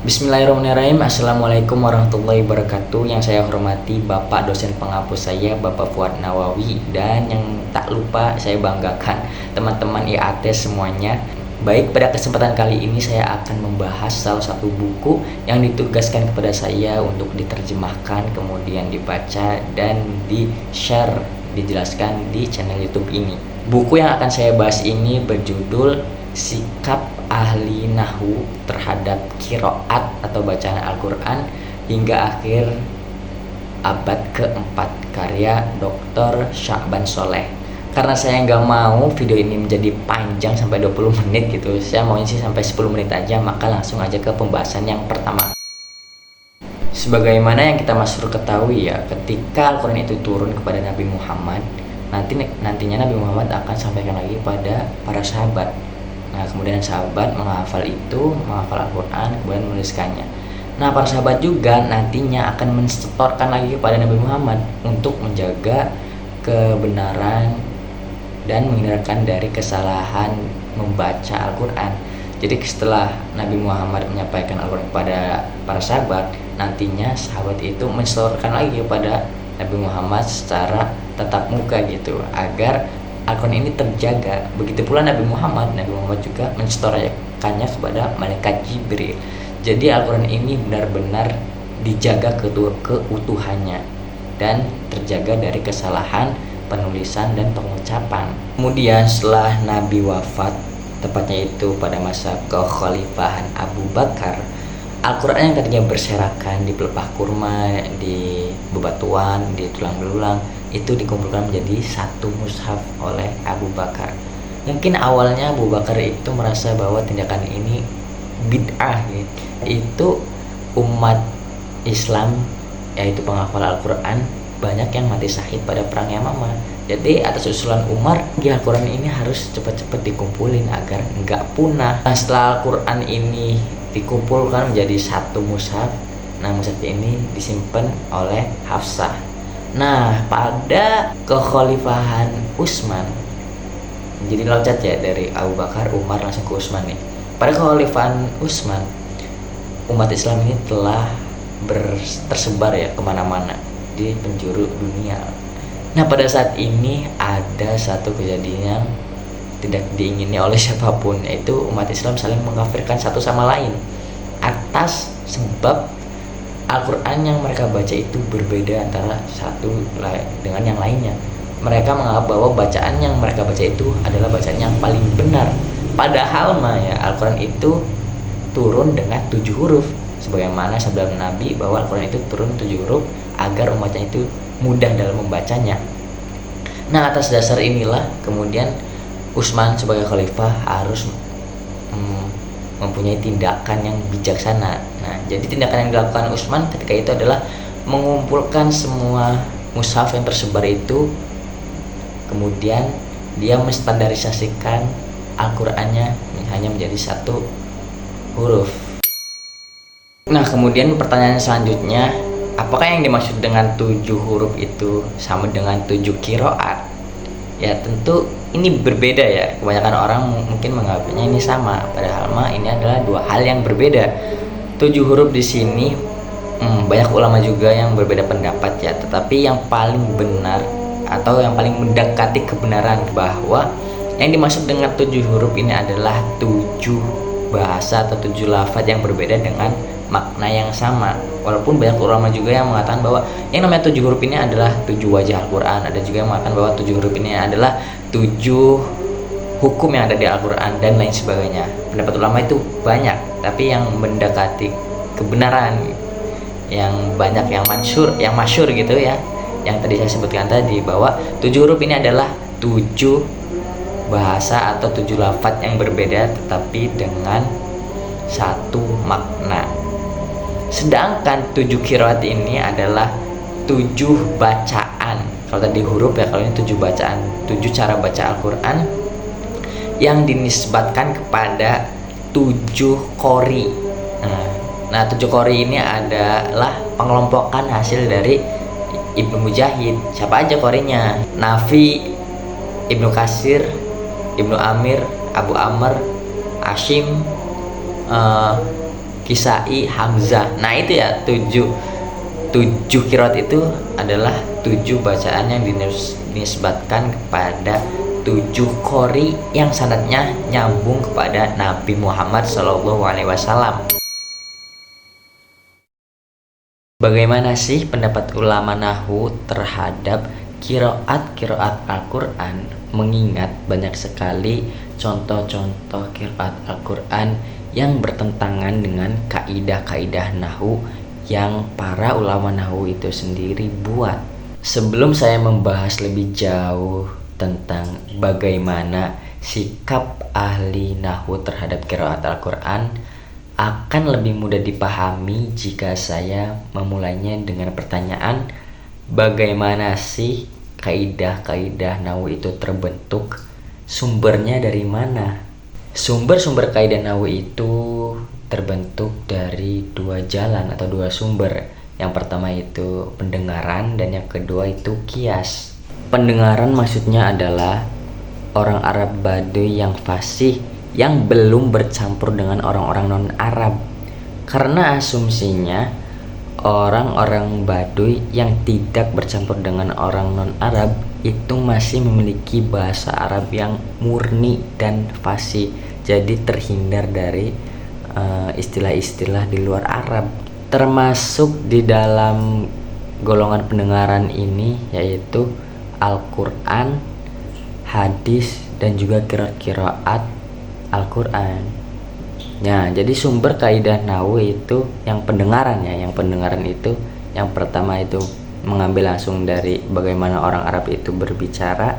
Bismillahirrahmanirrahim. Assalamualaikum warahmatullahi wabarakatuh. Yang saya hormati Bapak dosen penghapus saya, Bapak Fuad Nawawi, dan yang tak lupa saya banggakan teman-teman IAT semuanya. Baik, pada kesempatan kali ini saya akan membahas salah satu buku yang ditugaskan kepada saya untuk diterjemahkan, kemudian dibaca dan di-share, dijelaskan di channel YouTube ini. Buku yang akan saya bahas ini berjudul Sikap Ahli Nahwu terhadap Qiraat atau bacaan Al-Quran hingga akhir abad keempat, karya Dr. Sya'ban Sholeh. Karena saya nggak mau video ini menjadi panjang sampai 20 menit gitu, saya maunya sih sampai 10 menit aja, maka langsung aja ke pembahasan yang pertama. Sebagaimana yang kita masuk ketahui ya, ketika Al-Quran itu turun kepada Nabi Muhammad, nantinya Nabi Muhammad akan sampaikan lagi pada para sahabat. Nah, kemudian sahabat menghafal Al-Quran, kemudian menuliskannya. Nah, para sahabat juga nantinya akan mensetorkan lagi kepada Nabi Muhammad untuk menjaga kebenaran dan menghindarkan dari kesalahan membaca Al-Quran. Jadi setelah Nabi Muhammad menyampaikan Al-Quran kepada para sahabat, nantinya sahabat itu mensetorkan lagi kepada Nabi Muhammad secara tatap muka gitu, agar Al-Quran ini terjaga. Begitu pula Nabi Muhammad juga mensetorkannya kepada malaikat Jibril. Jadi Al-Quran ini benar-benar dijaga keutuhannya dan terjaga dari kesalahan penulisan dan pengucapan. Kemudian setelah Nabi wafat, tepatnya itu pada masa kekhalifahan Abu Bakar, Al-Quran yang tadinya berserakan di pelepah kurma, di bebatuan, di tulang belulang, itu dikumpulkan menjadi satu mushaf oleh Abu Bakar. Mungkin awalnya Abu Bakar itu merasa bahwa tindakan ini bid'ah gitu. Itu umat Islam, yaitu penghafal Al-Quran, banyak yang mati syahid pada perang Yamamah. Jadi atas usulan Umar, Al-Quran ini harus cepat-cepat dikumpulin agar enggak punah. Nah, setelah Al-Quran ini dikumpulkan menjadi satu mushaf, nah mushaf ini disimpan oleh Hafsah. Nah, pada kekhalifahan Utsman, jadi loncat ya dari Abu Bakar, Umar langsung ke Utsman nih. Pada kekhalifahan Utsman, umat Islam ini telah tersebar ya kemana-mana di penjuru dunia. Nah, pada saat ini ada satu kejadian yang tidak diingini oleh siapapun, yaitu umat Islam saling mengkafirkan satu sama lain atas sebab Al-Quran yang mereka baca itu berbeda antara satu dengan yang lainnya. Mereka menganggap bahwa bacaan yang mereka baca itu adalah bacaan yang paling benar. Padahal ya Al-Quran itu turun dengan 7 huruf, sebagaimana sabda Nabi bahwa Al-Quran itu turun 7 huruf agar umatnya itu mudah dalam membacanya. Nah, atas dasar inilah kemudian Utsman sebagai khalifah harus mempunyai tindakan yang bijaksana. Nah, jadi tindakan yang dilakukan Utsman ketika itu adalah mengumpulkan semua mushaf yang tersebar itu, kemudian dia menstandarisasikan Al-Qur'annya hanya menjadi satu huruf. Nah, kemudian pertanyaan selanjutnya, apakah yang dimaksud dengan 7 huruf itu sama dengan 7 qiraat? Ya, tentu ini berbeda ya. Kebanyakan orang mungkin menganggapnya ini sama, padahal ini adalah dua hal yang berbeda. 7 huruf di sini banyak ulama juga yang berbeda pendapat ya, tetapi yang paling benar atau yang paling mendekati kebenaran bahwa yang dimaksud dengan 7 huruf ini adalah 7 bahasa atau 7 lafaz yang berbeda dengan makna yang sama. Walaupun banyak ulama juga yang mengatakan bahwa yang namanya 7 huruf ini adalah 7 wajah Al-Quran. Ada juga yang mengatakan bahwa 7 huruf ini adalah 7 hukum yang ada di Al-Quran dan lain sebagainya. Pendapat ulama itu banyak, tapi yang mendekati kebenaran, yang banyak yang masyhur gitu ya, yang tadi saya sebutkan tadi, bahwa 7 huruf ini adalah 7 bahasa atau 7 lafaz yang berbeda tetapi dengan satu makna. Sedangkan 7 qiraat ini adalah 7 bacaan. Kalau tadi huruf ya, kalau ini 7 bacaan, 7 cara baca Al-Quran yang dinisbatkan kepada 7 qori. Nah, 7 qori ini adalah pengelompokan hasil dari Ibnu Mujahid. Siapa aja qorinya? Nafi, Ibnu Katsir, Ibnu Amir, Abu Amr, Asyim, Kisai, Hamzah. Nah itu ya tujuh qiraat itu adalah 7 bacaan yang dinisbatkan kepada 7 qori yang sanadnya nyambung kepada Nabi Muhammad SAW. Bagaimana sih pendapat ulama nahwu terhadap qiraat Al-Quran, mengingat banyak sekali contoh-contoh qiraat Al-Quran yang bertentangan dengan kaidah-kaidah nahwu yang para ulama nahwu itu sendiri buat. Sebelum saya membahas lebih jauh tentang bagaimana sikap ahli nahwu terhadap qiraat Al-Quran, akan lebih mudah dipahami jika saya memulainya dengan pertanyaan, bagaimana sih kaidah-kaidah nahwu itu terbentuk? Sumbernya dari mana? Sumber-sumber kaidah nahwu itu terbentuk dari 2 jalan atau 2 sumber. Yang pertama itu pendengaran dan yang kedua itu kias. Pendengaran maksudnya adalah orang Arab Baduy yang fasih, yang belum bercampur dengan orang-orang non-Arab. Karena asumsinya orang-orang Baduy yang tidak bercampur dengan orang non-Arab itu masih memiliki bahasa Arab yang murni dan fasih, jadi terhindar dari istilah-istilah di luar Arab. Termasuk di dalam golongan pendengaran ini yaitu Al-Quran, hadis, dan juga qiraat Al-Quran. Nah, jadi sumber kaidah nahwu itu yang pendengaran ya. Yang pendengaran itu yang pertama itu mengambil langsung dari bagaimana orang Arab itu berbicara.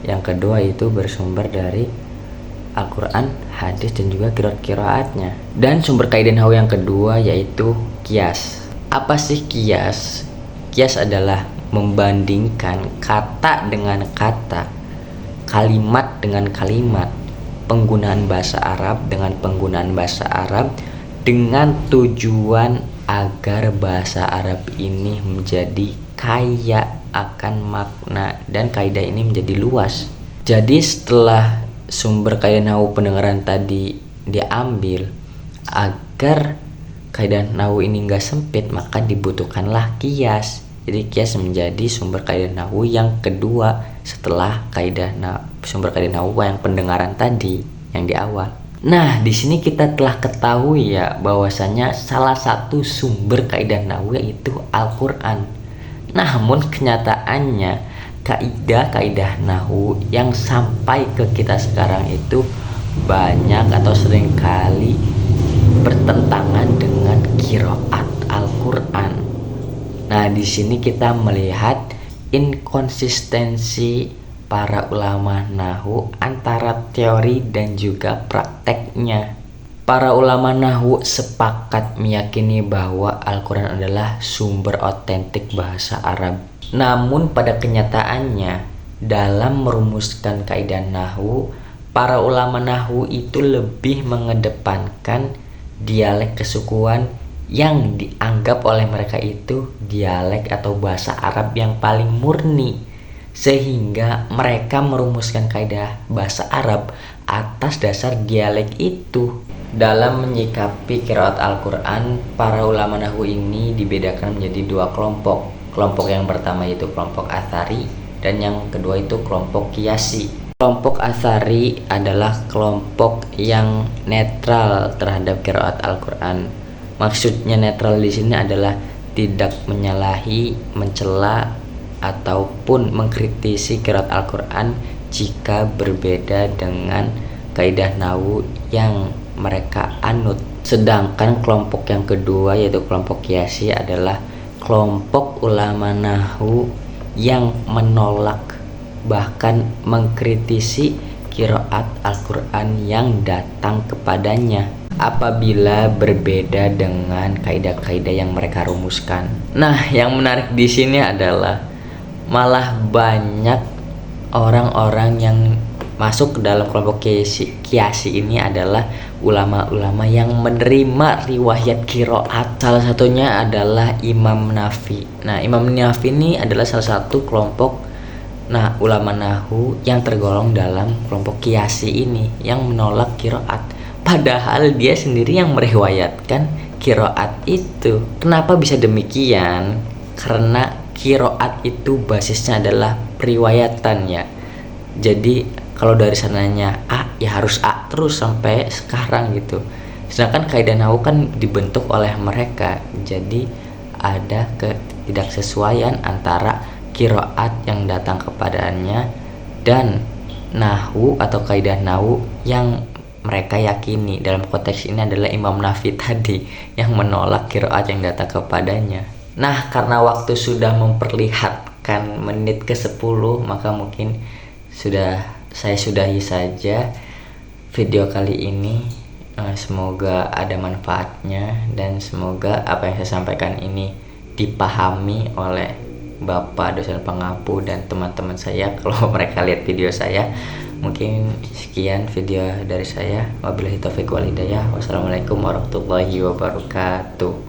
Yang kedua itu bersumber dari Al-Quran, hadis, dan juga qiraatnya. Dan sumber kaidah nahwu yang kedua yaitu kias. Apa sih kias? Kias adalah membandingkan kata dengan kata, kalimat dengan kalimat, penggunaan bahasa Arab dengan penggunaan bahasa Arab, dengan tujuan agar bahasa Arab ini menjadi kaya akan makna dan kaidah ini menjadi luas. Jadi setelah sumber kaidah nahwu pendengaran tadi diambil, agar kaidah nahwu ini enggak sempit, maka dibutuhkanlah kias. Jadi kias menjadi sumber kaidah nahwu yang kedua setelah sumber kaidah nahwu yang pendengaran tadi yang di awal. Nah, di sini kita telah ketahui ya bahwasanya salah satu sumber kaidah nahwu yaitu Al-Qur'an. Namun kenyataannya kaidah nahwu yang sampai ke kita sekarang itu banyak atau seringkali bertentangan dengan qiraat Al-Qur'an. Nah, di sini kita melihat inkonsistensi para ulama nahwu antara teori dan juga prakteknya. Para ulama nahwu sepakat meyakini bahwa Al-Quran adalah sumber otentik bahasa Arab. Namun pada kenyataannya, dalam merumuskan kaidah nahwu, para ulama nahwu itu lebih mengedepankan dialek kesukuan yang dianggap oleh mereka itu dialek atau bahasa Arab yang paling murni, sehingga mereka merumuskan kaidah bahasa Arab atas dasar dialek itu. Dalam menyikapi qiraat Al-Quran, para ulama nahwu ini dibedakan menjadi 2 kelompok. Kelompok yang pertama itu kelompok Atsari dan yang kedua itu kelompok Qiyasi. Kelompok Atsari adalah kelompok yang netral terhadap qiraat Al-Quran. Maksudnya netral di sini adalah tidak menyalahi, mencela, ataupun mengkritisi qiraat Al-Quran jika berbeda dengan kaidah nahwu yang mereka anut. Sedangkan kelompok yang kedua yaitu kelompok Qiyasi adalah kelompok ulama nahwu yang menolak bahkan mengkritisi qiraat Al-Quran yang datang kepadanya apabila berbeda dengan kaidah-kaidah yang mereka rumuskan. Nah, yang menarik di sini adalah malah banyak orang-orang yang masuk ke dalam kelompok Qiyasi ini adalah ulama-ulama yang menerima riwayat qiraat. Salah satunya adalah Imam Nafi. Nah, Imam Nafi ini adalah salah satu kelompok ulama nahwu yang tergolong dalam kelompok Qiyasi ini yang menolak qiraat. padahal dia sendiri yang meriwayatkan kiroat itu. Kenapa bisa demikian? Karena kiroat itu basisnya adalah periwayatan ya. Jadi kalau dari sananya A ya harus A terus sampai sekarang gitu. Sedangkan kaidah nahwu kan dibentuk oleh mereka. Jadi ada ketidaksesuaian antara kiroat yang datang kepadanya dan nahwu atau kaidah nahwu yang mereka yakini. Dalam konteks ini adalah Imam Nafi tadi yang menolak kiroat yang datang kepadanya. Nah, karena waktu sudah memperlihatkan menit ke-10, maka mungkin saya sudahi saja video kali ini. Semoga ada manfaatnya dan semoga apa yang saya sampaikan ini dipahami oleh Bapak dosen pengampu dan teman-teman saya kalau mereka lihat video saya. Mungkin sekian video dari saya. Wabillahi taufiq wal hidayah. Wassalamualaikum warahmatullahi wabarakatuh.